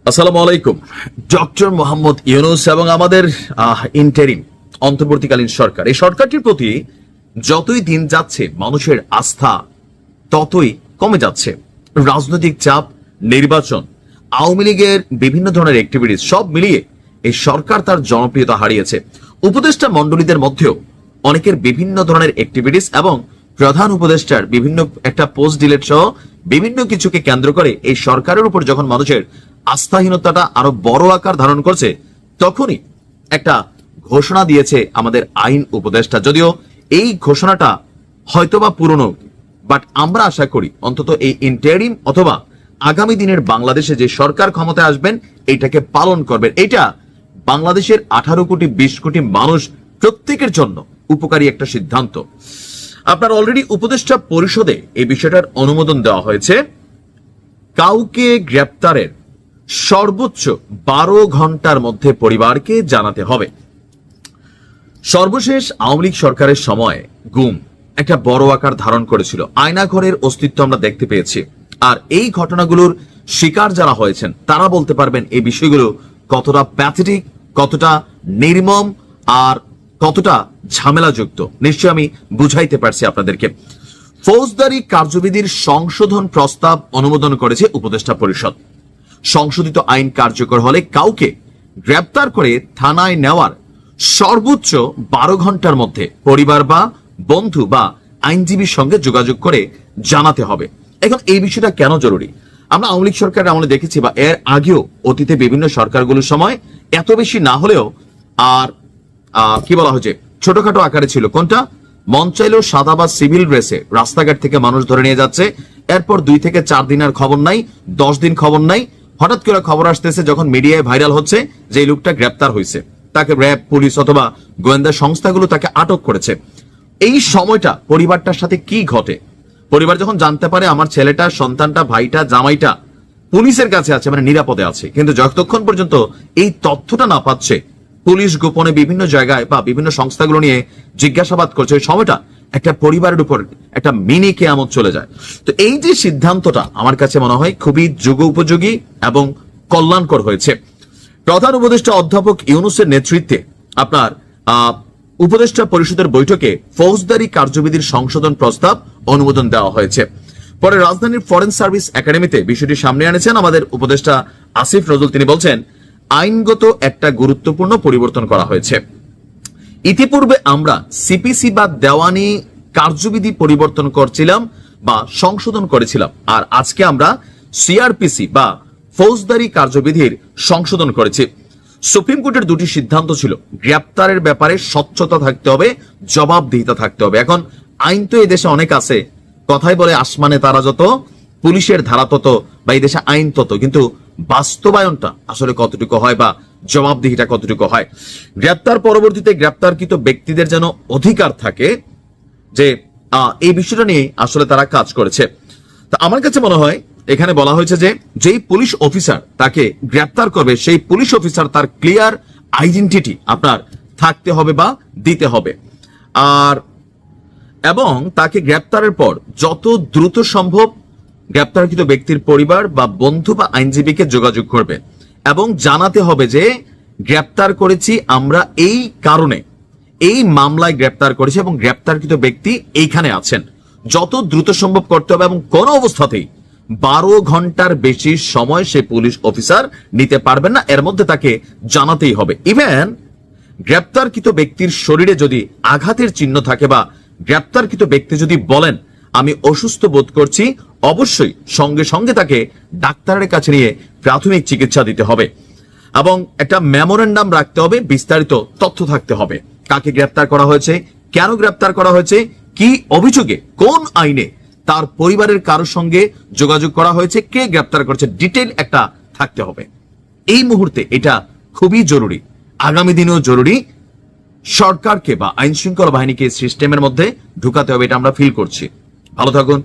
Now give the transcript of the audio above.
আসসালামু আলাইকুম। ডক্টর মোহাম্মদ ইউনূস এবং আমাদের ইন্টারিম অন্তর্বর্তীকালীন সরকার, এই সরকারটির প্রতি যতই দিন যাচ্ছে মানুষের আস্থা ততই কমে যাচ্ছে। রাজনৈতিক চাপ, নির্বাচন, আওয়ামী লীগের বিভিন্ন ধরনের অ্যাক্টিভিটিস সব মিলিয়ে এই সরকার তার জনপ্রিয়তা হারিয়েছে। উপদেষ্টা মণ্ডলীদের মধ্যেও অনেকের বিভিন্ন ধরনের অ্যাক্টিভিটিস এবং প্রধান উপদেষ্টার বিভিন্ন একটা পোস্ট ডিলেট সহ বিভিন্ন কিছুকে কেন্দ্র করে এই সরকারের উপর যখন মানুষের আস্থাহীনতাটা আরো বড় আকার ধারণ করছে, তখনই একটা ঘোষণা দিয়েছে আমাদের আইন উপদেষ্টা। যদিও এই ঘোষণাটা হয়তোবা পুরনো, বাট আমরা আশা করি অন্তত এই ইন্টারিম অথবা আগামী দিনের বাংলাদেশে যে সরকার ক্ষমতায় আসবেন এইটাকে পালন করবেন। এটা বাংলাদেশের 18 কোটি 20 কোটি মানুষ প্রত্যেকের জন্য উপকারী একটা সিদ্ধান্ত। আপনার অলরেডি উপদেষ্টা পরিষদে এই বিষয়টার অনুমোদন দেওয়া হয়েছে। কাউকে গ্রেপ্তারের সর্বোচ্চ 12 ঘন্টার মধ্যে পরিবারকে জানাতে হবে। সর্বশেষ আওয়ামী লীগ সরকারের সময় গুম একটা বড় আকার ধারণ করেছিল, আয়নাঘরের অস্তিত্ব আমরা দেখতে পেয়েছি। আর এই ঘটনাগুলোর শিকার যারা হয়েছেন তারা বলতে পারবেন এই বিষয়গুলো কতটা প্যাথেটিক, কতটা নির্মম আর কতটা ঝামেলাযুক্ত। নিশ্চয়ই আমি বুঝাইতে পারছি আপনাদেরকে। ফৌজদারি কার্যবিধির সংশোধন প্রস্তাব অনুমোদন করেছে উপদেষ্টা পরিষদ। সংশোধিত আইন কার্যকর হলে কাউকে গ্রেপ্তার করে থানায় নেওয়ার সর্বোচ্চ 12 ঘন্টার মধ্যে পরিবার বা বন্ধু বা আইনজীবীর সঙ্গে যোগাযোগ করে জানাতে হবে। এখন এই বিষয়টা কেন জরুরি? আমরা আওয়ামী লীগ সরকার আমলে দেখেছি বা এর আগেও অতীতে বিভিন্ন সরকারগুলোর সময় এত বেশি না হলেও আর কি বলা হয়েছে ছোটখাটো আকারে ছিল। কোনটা? মন চাইলেও সাদা বা সিভিল ড্রেসে রাস্তাঘাট থেকে মানুষ ধরে নিয়ে যাচ্ছে, এরপর 2 থেকে 4 দিন আর খবর নাই, 10 দিন খবর নাই, হঠাৎ করে খবর আসতেছে যখন মিডিয়ায় ভাইরাল হচ্ছে যে এই লোকটা গ্রেপ্তার হয়েছে, তাকে র্যাব, পুলিশ অথবা গোয়েন্দা সংস্থাগুলো তাকে আটক করেছে। এই সময়টা পরিবারটার সাথে কি ঘটে? পরিবার যখন জানতে পারে আমার ছেলেটা, সন্তানটা, ভাইটা, জামাইটা পুলিশের কাছে আছে, মানে নিরাপদে আছে, কিন্তু যতক্ষণ পর্যন্ত এই তথ্যটা না পাচ্ছে, পুলিশ গোপনে বিভিন্ন জায়গায় বা বিভিন্ন সংস্থাগুলো নিয়ে জিজ্ঞাসাবাদ করছে, ওই সময়টা একটা পরিবারের উপর একটা মিনি কেয়ামত চলে যায়। তো এই যে সিদ্ধান্তটা আমার কাছে মনে হয় খুবই যুগ উপযোগী এবং কল্যাণকর হয়েছে। প্রধান উপদেষ্টা অধ্যাপক ইউনূসের নেতৃত্বে আপনার উপদেষ্টা পরিষদের বৈঠকে ফৌজদারি কার্যবিধির সংশোধন প্রস্তাব অনুমোদন দেওয়া হয়েছে। পরে রাজধানীর ফরেন সার্ভিস একাডেমিতে বিষয়টি সামনে আনেছেন আমাদের উপদেষ্টা আসিফ নজরুল। তিনি বলছেন, আইনগত একটা গুরুত্বপূর্ণ পরিবর্তন করা হয়েছে। ইতিপূর্বে আমরা সিপিসি বা দেওয়ানি কার্যবিধি পরিবর্তন করছিলাম বা সংশোধন করেছিলাম, আর আজকে আমরা সিআরপিসি বা ফৌজদারি কার্যবিধির সংশোধন করেছি। সুপ্রিম কোর্টের 2টি সিদ্ধান্ত ছিল, গ্রেপ্তারের ব্যাপারে স্বচ্ছতা থাকতে হবে, জবাবদিহিতা থাকতে হবে। এখন আইন তো এই দেশে অনেক আছে, কথাই বলে আসমানে তারা যত, পুলিশের ধারা তত, বা এই দেশে আইন তত, কিন্তু বাস্তবায়নটা আসলে কতটুকু হয় বা জবাবদিহিটা কতটুকু হয়? গ্রেপ্তার পরবর্তীতে গ্রেপ্তারকৃত ব্যক্তিদের যেন অধিকার থাকে যে এই বিষয়টা নিয়ে আসলে তারা কাজ করেছে। তা আমার কাছে মনে হয় এখানে বলা হয়েছে যে যেই পুলিশ অফিসার তাকে গ্রেপ্তার করবে সেই পুলিশ অফিসার তার ক্লিয়ার আইডেন্টিটি আপনার থাকতে হবে বা দিতে হবে, আর এবং তাকে গ্রেপ্তারের পর যত দ্রুত সম্ভব গ্রেপ্তারকৃত ব্যক্তির পরিবার বা বন্ধু বা আইনজীবীকে যোগাযোগ করবে এবং জানাতে হবে যে গ্রেপ্তার করেছি আমরা এই কারণে, এই মামলায় গ্রেপ্তার করেছি এবং গ্রেপ্তারকৃত ব্যক্তি এইখানে আছেন। যত দ্রুত সম্ভব করতে হবে এবং কোনো অবস্থাতেই 12 ঘন্টার বেশি সময় সে পুলিশ অফিসার নিতে পারবেন না, এর মধ্যে তাকে জানাতেই হবে। ইভেন গ্রেপ্তারকৃত ব্যক্তির শরীরে যদি আঘাতের চিহ্ন থাকে বা গ্রেপ্তারকৃত ব্যক্তি যদি বলেন আমি অসুস্থ বোধ করছি, অবশ্যই সঙ্গে সঙ্গে তাকে ডাক্তারের কাছে নিয়ে প্রাথমিক চিকিৎসা দিতে হবে এবং একটা মেমোরেন্ডাম রাখতে হবে, বিস্তারিত তথ্য থাকতে হবে। কাকে গ্রেপ্তার করা হয়েছে, কেন গ্রেপ্তার করা হয়েছে, কি অভিযোগে, কোন আইনে তার পরিবারের কারোর সঙ্গে যোগাযোগ করা হয়েছে, কে গ্রেপ্তার করেছে, ডিটেইল একটা থাকতে হবে। এই মুহূর্তে এটা খুবই জরুরি, আগামী দিনেও জরুরি। সরকারকে বা আইন শৃঙ্খলা বাহিনীকে সিস্টেমের মধ্যে ঢুকাতে হবে, এটা আমরা ফিল করছি। ভালো থাকুন।